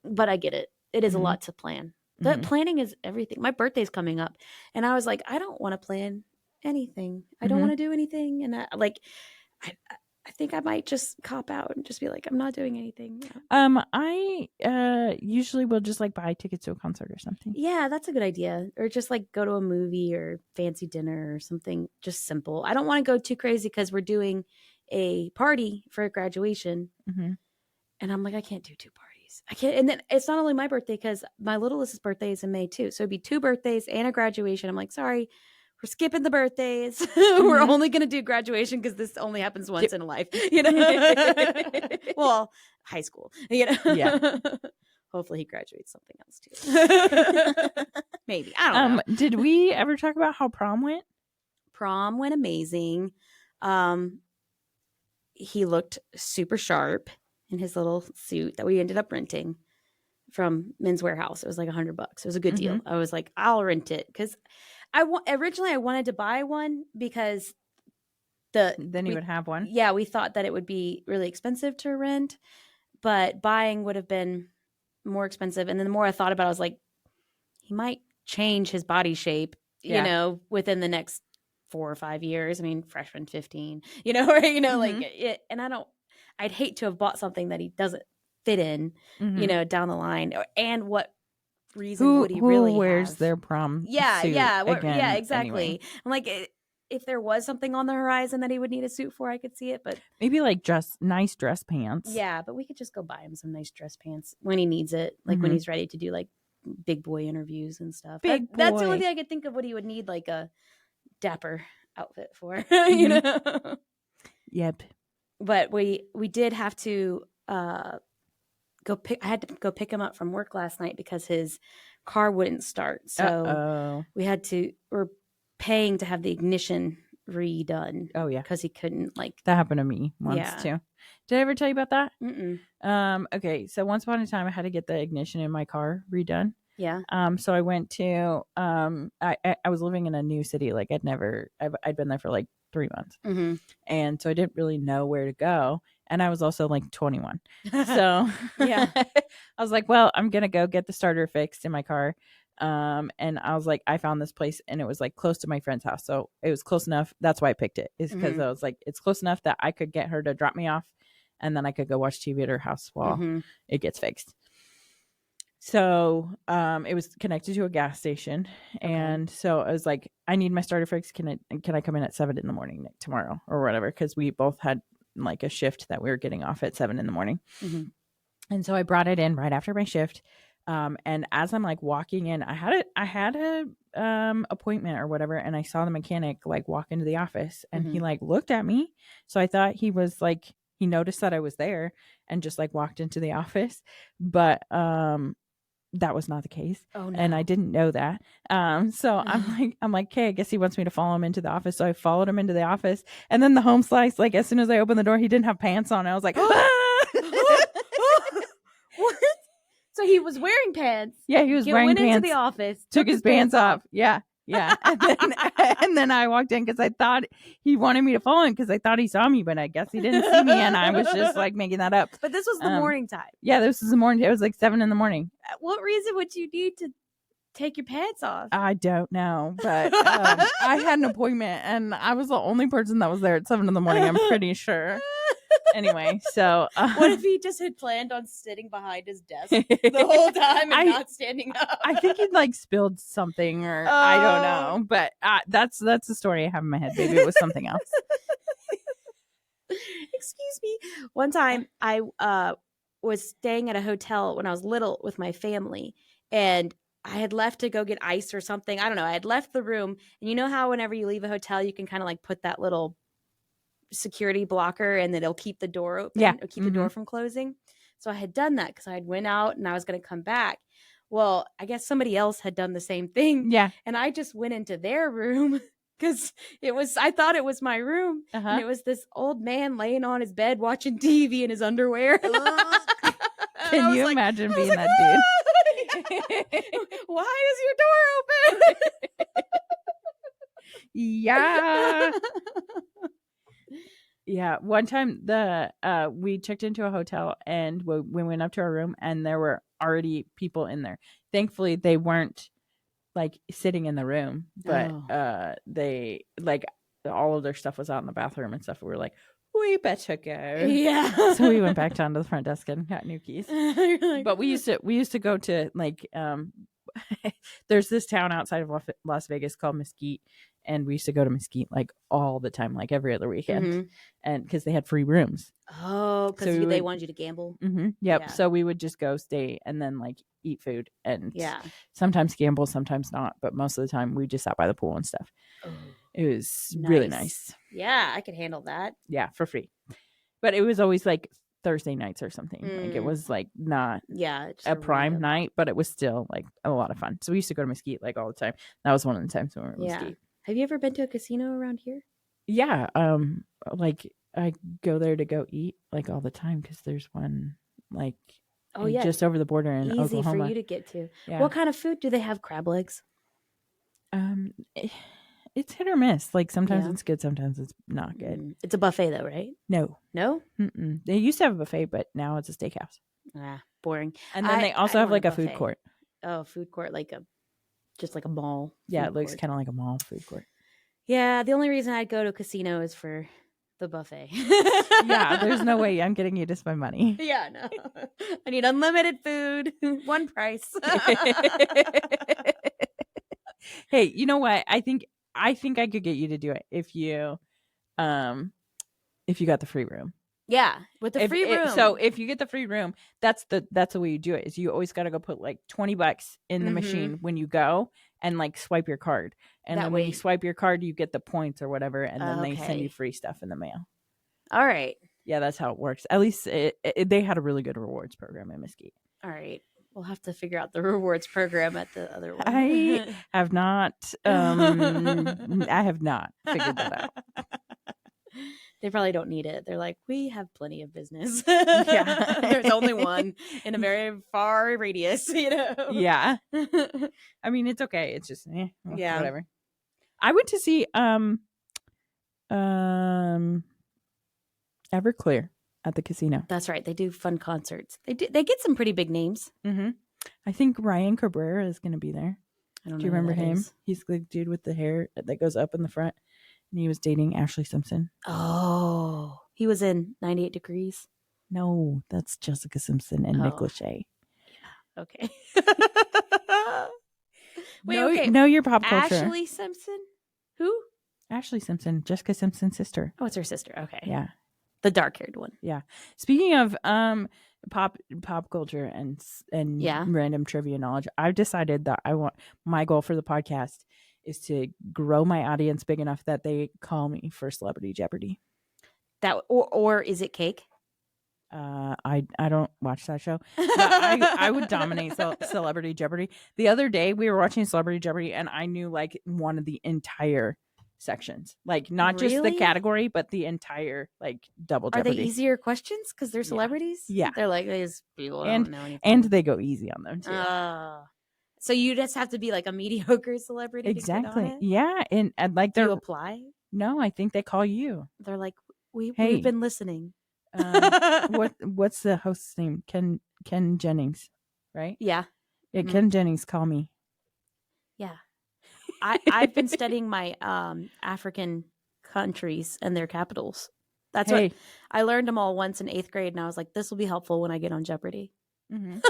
but I get it. It is a lot to plan. The planning is everything. My birthday's coming up, and I was like, I don't want to plan anything. I don't want to do anything, and I think I might just cop out and just be like, I'm not doing anything. I usually will just like buy tickets to a concert or something. Yeah, that's a good idea. Or just like go to a movie or fancy dinner or something just simple. I don't want to go too crazy because we're doing a party for a graduation. And I'm like, I can't do 2 parties. I can't. And then it's not only my birthday because my littlest's birthday is in May too. So it'd be 2 birthdays and a graduation. I'm like, sorry. We're skipping the birthdays. We're only going to do graduation because this only happens once in a life, Well, high school, Yeah. Hopefully he graduates something else too. Maybe. I don't know. Did we ever talk about how prom went? Prom went amazing. He looked super sharp in his little suit that we ended up renting from Men's Warehouse. It was like $100. It was a good deal. I was like, I'll rent it because originally I wanted to buy one because then you would have one. Yeah, we thought that it would be really expensive to rent, but buying would have been more expensive. And then the more I thought about it, I was like, he might change his body shape, within the next 4 or 5 years. I mean, freshman 15, like it. And I'd hate to have bought something that he doesn't fit in, down the line. And what reason would he really wears have? their prom suit yeah, exactly. Anyway. I'm like, if there was something on the horizon that he would need a suit for, I could see it, but maybe like nice dress pants. Yeah, but we could just go buy him some nice dress pants when he needs it, like when he's ready to do like big boy interviews and stuff. That's the only thing I could think of what he would need like a dapper outfit for. Yep. But we did have to I had to go pick him up from work last night because his car wouldn't start. So we're paying to have the ignition redone. Oh yeah, because he couldn't that happened to me once too. Did I ever tell you about that? Mm-mm. Okay, so once upon a time I had to get the ignition in my car redone. Yeah. So I went to I was living in a new city. Like I'd been there for like 3 months. Mm-hmm. And so I didn't really know where to go. And I was also like 21. So yeah, I was like, well, I'm going to go get the starter fixed in my car. And I was like, I found this place and it was like close to my friend's house. So it was close enough. That's why I picked it, is because I was like, it's close enough that I could get her to drop me off and then I could go watch TV at her house while it gets fixed. So it was connected to a gas station. And so I was like, I need my starter fix. Can I come in at 7 in the morning tomorrow or whatever? Because we both had like a shift that we were getting off at 7 in the morning. Mm-hmm. And so I brought it in right after my shift. And as I'm like walking in, I had a appointment or whatever, and I saw the mechanic like walk into the office, and he like looked at me. So I thought he was like, he noticed that I was there and just like walked into the office. But that was not the case. Oh, no. And I didn't know that. So I'm like, okay, I guess he wants me to follow him into the office. So I followed him into the office. And then the home slice, like as soon as I opened the door, he didn't have pants on. I was like, what? So he was wearing pants. Yeah, he was wearing went pants. Into the office, took his pants off. Yeah. And then I walked in because I thought he wanted me to follow him because I thought he saw me, but I guess he didn't see me, and I was just like making that up. But this was the morning time. Yeah, this was the morning. It was like 7 in the morning. What reason would you need to take your pants off? I don't know, but I had an appointment, and I was the only person that was there at 7 in the morning. I'm pretty sure. Anyway, so what if he just had planned on sitting behind his desk the whole time and not standing up? I think he'd like spilled something, or I don't know, but that's the story I have in my head. Maybe it was something else. Excuse me. One time I was staying at a hotel when I was little with my family, and I had left to go get ice or something. I don't know. I had left the room, and you know how whenever you leave a hotel, you can kind of like put that little security blocker and then it'll keep the door open. Yeah. It'll keep the door from closing. So I had done that because I had went out and I was going to come back. Well, I guess somebody else had done the same thing. Yeah. And I just went into their room because I thought it was my room. And it was this old man laying on his bed watching TV in his underwear. Can you imagine being that dude? Why is your door open? Yeah. Yeah, one time we checked into a hotel and we went up to our room and there were already people in there. Thankfully, they weren't like sitting in the room, but they like all of their stuff was out in the bathroom and stuff. We were like, we better go. Yeah. So we went back down to the front desk and got new keys. But we used to go to like there's this town outside of Las Vegas called Mesquite, and we used to go to Mesquite like all the time, like every other weekend, and because they had free rooms. Oh, because they wanted you to gamble. Yep. Yeah. So we would just go stay and then like eat food and sometimes gamble, sometimes not, but most of the time we just sat by the pool and stuff. Oh, it was really nice. Yeah, I could handle that. Yeah, for free. But it was always like Thursday nights or something. Like it was like not a prime night, but it was still like a lot of fun. So we used to go to Mesquite like all the time. That was one of the times when we were in Mesquite. Have you ever been to a casino around here? Yeah. Like I go there to go eat like all the time because there's one like just over the border in Oklahoma. Easy for you to get to. Yeah. What kind of food do they have? Crab legs? It's hit or miss. Like sometimes it's good, sometimes it's not good. It's a buffet though, right? No. Mm-mm. They used to have a buffet, but now it's a steakhouse. Boring. And then they also have like a food court. Oh, food court, just like a mall. Yeah, it looks kind of like a mall food court. Yeah, the only reason I'd go to a casino is for the buffet. Yeah, there's no way I'm getting you to spend money. Yeah, no. I need unlimited food, one price. Hey, you know what? I think I could get you to do it if you got the free room. Yeah, with the free room. So if you get the free room, that's the way you do it. Is you always got to go put like $20 in the machine when you go and like swipe your card. And then when you swipe your card, you get the points or whatever, and then they send you free stuff in the mail. All right. Yeah, that's how it works. At least they had a really good rewards program in Mesquite. All right. We'll have to figure out the rewards program at the other one. I have not. I have not figured that out. They probably don't need it. They're like, we have plenty of business. Yeah. There's only one in a very far radius, Yeah. I mean, it's okay. It's just Yeah. whatever. I went to see Everclear at the casino. That's right. They do fun concerts. They get some pretty big names. Mm-hmm. I think Ryan Cabrera is going to be there. I don't know. Do you remember who that him? is. He's the dude with the hair that goes up in the front, and he was dating Ashley Simpson. Oh, he was in 98 Degrees. No, that's Jessica Simpson and Nick Lachey. Yeah. Okay. Wait, okay. Know your pop culture. Ashley Simpson? Who? Ashley Simpson, Jessica Simpson's sister. Oh, it's her sister. Okay. Yeah. The dark-haired one. Yeah. Speaking of pop culture and random trivia knowledge, I've decided that my goal for the podcast is to grow my audience big enough that they call me for Celebrity Jeopardy. That or is it cake? I don't watch that show. But I would dominate Celebrity Jeopardy. The other day we were watching Celebrity Jeopardy and I knew like one of the entire sections, like not just the category, but the entire like double Jeopardy. Are they easier questions because they're celebrities? Yeah, they're like these people don't know anything, and they go easy on them too. So you just have to be like a mediocre celebrity. Exactly. To get on it? Yeah, and like do you apply? No, I think they call you. They're like, we've been listening. What's the host's name? Ken Jennings, right? Yeah. Mm-hmm. Ken Jennings, call me. Yeah. I've been studying my African countries and their capitals. That's what I learned them all once in 8th grade, and I was like, this will be helpful when I get on Jeopardy. Mm-hmm.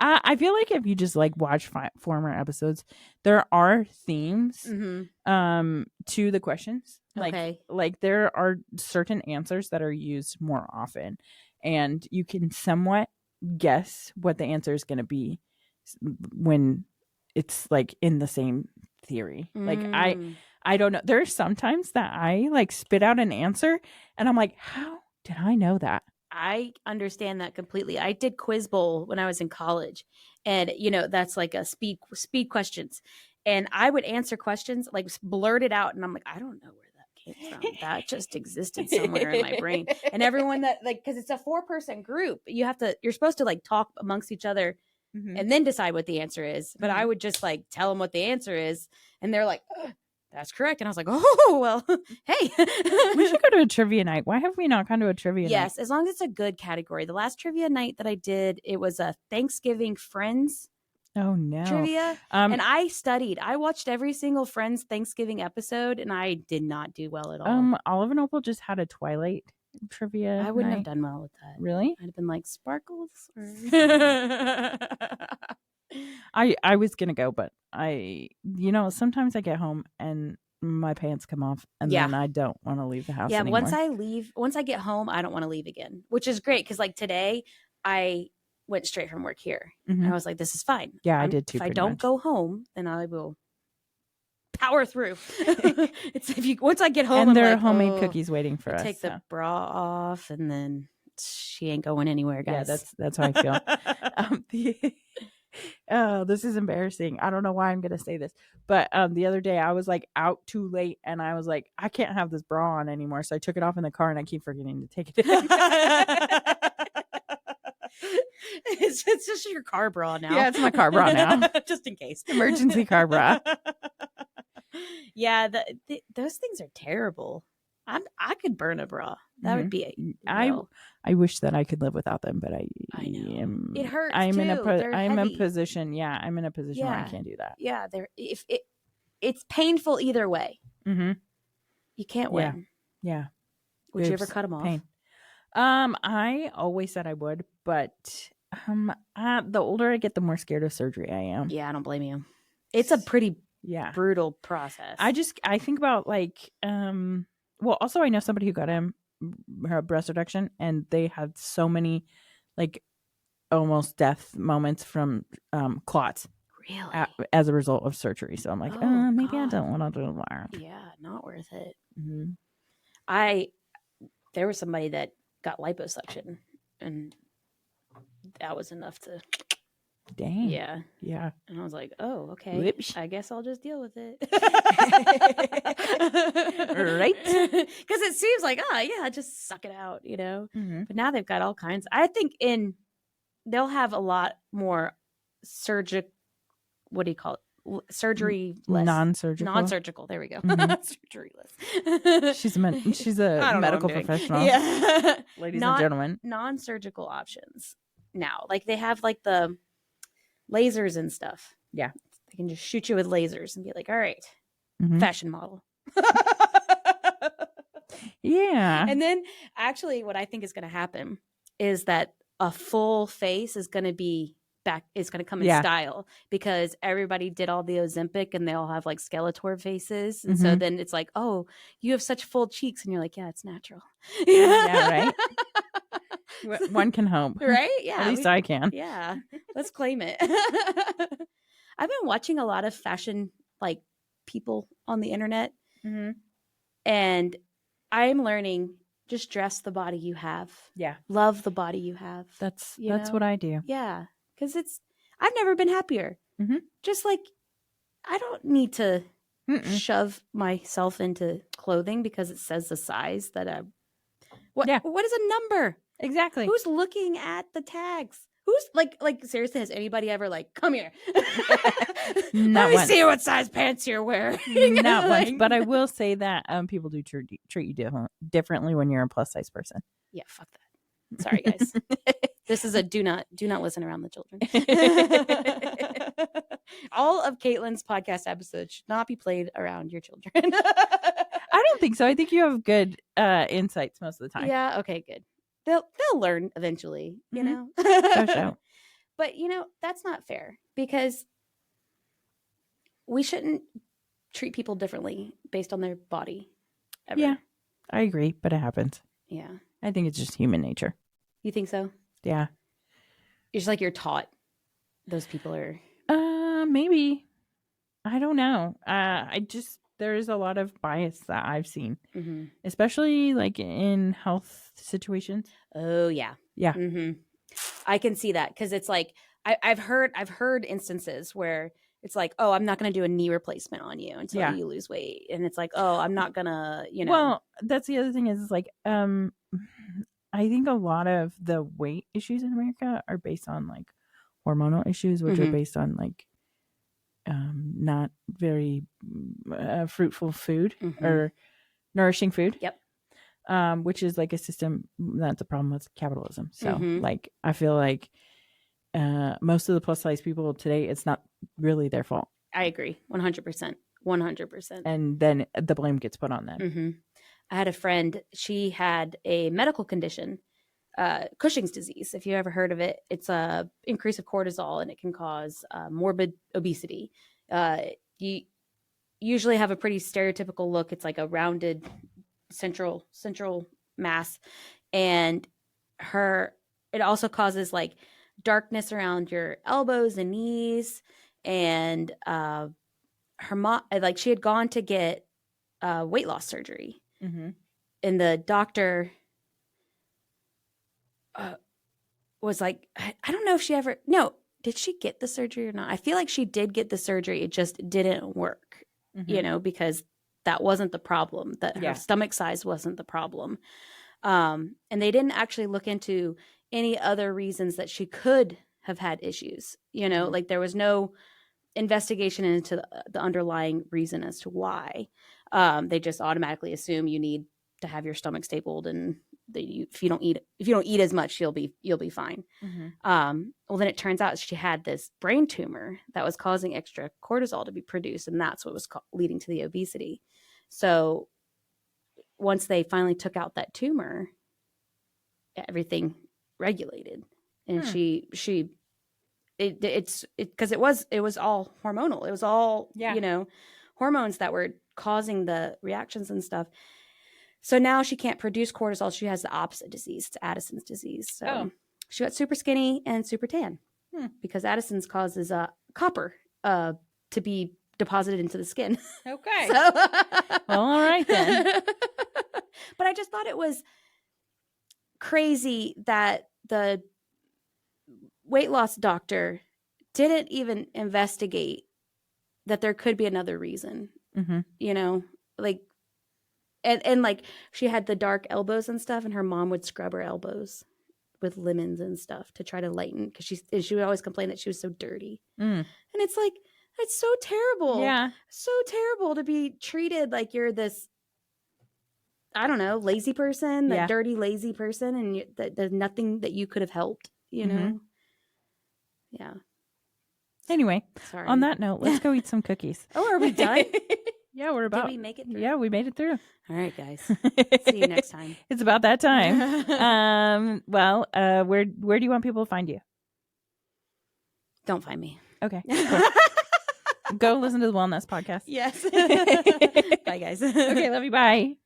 I feel like if you just like watch former episodes, there are themes to the questions. Like there are certain answers that are used more often, and you can somewhat guess what the answer is going to be when it's like in the same theory. Like I don't know. There's sometimes that I like spit out an answer and I'm like, how did I know that? I understand that completely. I did Quiz Bowl when I was in college, and that's like a speed questions, and I would answer questions like blurt it out, and I'm like, I don't know where that came from. That just existed somewhere in my brain. And everyone that because it's a 4-person group, you're supposed to like talk amongst each other. Mm-hmm. And then decide what the answer is. But I would just like tell them what the answer is. And they're like, that's correct. And I was like, oh, well, hey. We should go to a trivia night. Why have we not gone to a trivia night? Yes, as long as it's a good category. The last trivia night that I did, it was a Thanksgiving Friends trivia. And I studied. I watched every single Friends Thanksgiving episode, and I did not do well at all. Olive and Opal just had a Twilight trivia I wouldn't have done well with that. Really? I'd have been like, sparkles? Or... I was gonna go, but sometimes I get home and my pants come off and then I don't want to leave the house anymore. Once I get home, I don't want to leave again, which is great because like today I went straight from work here. Mm-hmm. And I was like, this is fine. Yeah, I did too. If I don't go home, then I will power through. Once I get home, and there are homemade cookies waiting for us. Take the bra off, and then she ain't going anywhere, guys. Yeah, that's how I feel. This is embarrassing. I don't know why I'm gonna say this, but the other day I was like out too late, and I was like, I can't have this bra on anymore, so I took it off in the car, and I keep forgetting to take it in. It's just your car bra now. Yeah, it's my car bra now, just in case. Emergency car bra. Yeah, those things are terrible. I could burn a bra. That would be. I wish that I could live without them, but I am. It hurts. I'm too. in I'm in a position. Yeah, I'm in a position where I can't do that. Yeah, it's painful either way. Mm-hmm. You can't win. Yeah. Would you ever cut them off? Pain. I always said I would, but the older I get, the more scared of surgery I am. Yeah, I don't blame you. It's a pretty brutal process. I think about like well, also I know somebody who got her breast reduction, and they had so many like almost death moments from clots. Really? As a result of surgery. So I'm like, maybe I don't want to do that. Yeah, not worth it. Mm-hmm. There was somebody that got liposuction, and that was enough to, Dang. yeah. Yeah. And I was like, oh, okay. Whoops. I guess I'll just deal with it. Right? Because it seems like, yeah, just suck it out, you know? Mm-hmm. But now they've got all kinds. I think they'll have a lot more what do you call it? Surgery less. Non-surgical. There we go. Surgery less. She's a medical professional. Yeah. Ladies and gentlemen. Non-surgical options now. Like they have like the lasers and stuff. Yeah. They can just shoot you with lasers and be like, all right, fashion model. Yeah. And then actually what I think is going to happen is that a full face is going to be is going to come in style because everybody did all the Ozempic and they all have like Skeletor faces. And so then it's like, oh, you have such full cheeks. And you're like, yeah, it's natural. Yeah, right? One can hope. Right? Yeah. At least I can. Yeah. Let's claim it. I've been watching a lot of fashion like people on the internet. Mm-hmm. And I'm learning just dress the body you have. Yeah. Love the body you have. That's what I do. Yeah. Because I've never been happier. Mm-hmm. Just like, I don't need to shove myself into clothing because it says the size that what is a number? Exactly. Who's looking at the tags? Who's like seriously, has anybody ever like, come here? Let me see what size pants you're wearing. Not once, but I will say that people do treat you differently when you're a plus size person. Yeah, fuck that. Sorry, guys. This is a do not listen around the children. All of Caitlin's podcast episodes should not be played around your children. I don't think so. I think you have good insights most of the time. Yeah. Okay. Good. They'll learn eventually. You know. So. But that's not fair because we shouldn't treat people differently based on their body. Ever. Yeah, I agree, but it happens. Yeah. I think it's just human nature. You think so? Yeah. It's like you're taught those people are. Maybe. I don't know. There's a lot of bias that I've seen, especially like in health situations. Oh yeah. Yeah. Mm-hmm. I can see that because it's like I've heard instances where it's like, oh, I'm not going to do a knee replacement on you until you lose weight, and it's like, oh, I'm not gonna, Well, that's the other thing is like, I think a lot of the weight issues in America are based on like hormonal issues, which are based on like not very fruitful food or nourishing food. Yep. Which is like a system that's a problem with capitalism. So like I feel like most of the plus size people today, it's not really their fault. I agree. 100%. 100%. And then the blame gets put on them. Mm-hmm. I had a friend, she had a medical condition, Cushing's disease. If you ever heard of it, it's a increase of cortisol and it can cause morbid obesity. You usually have a pretty stereotypical look. It's like a rounded central mass. And it also causes like darkness around your elbows and knees. And her mom, like she had gone to get weight loss surgery. And the doctor was like, I don't know if she ever, no, did she get the surgery or not? I feel like she did get the surgery. It just didn't work, because that wasn't the problem, that her stomach size wasn't the problem. And they didn't actually look into any other reasons that she could have had issues, like there was no investigation into the underlying reason as to why. They just automatically assume you need to have your stomach stapled, and if you don't eat as much, you'll be fine. Well, then it turns out she had this brain tumor that was causing extra cortisol to be produced, and that's what was leading to the obesity. So once they finally took out that tumor, everything regulated, and it's because it was all hormonal. It was all hormones that were causing the reactions and stuff. So now she can't produce cortisol. She has the opposite disease. It's Addison's disease. So she got super skinny and super tan because Addison's causes copper to be deposited into the skin. Okay. So, well, all right then. But I just thought it was crazy that the weight loss doctor didn't even investigate that there could be another reason, you know, like, and like she had the dark elbows and stuff, and her mom would scrub her elbows with lemons and stuff to try to lighten, because she would always complain that she was so dirty. And it's like, it's so terrible. Yeah. So terrible to be treated like you're this, I don't know, lazy person, that dirty, lazy person, and that there's nothing that you could have helped, you know? Yeah. Anyway, Sorry. on that note, let's go eat some cookies. Oh, are we done? Yeah, we're about. Did we make it through? Yeah, we made it through. All right, guys. See you next time. It's about that time. Well, where do you want people to find you? Don't find me. Okay. Cool. Go listen to the Wellness Podcast. Yes. Bye, guys. Okay, love you. Bye.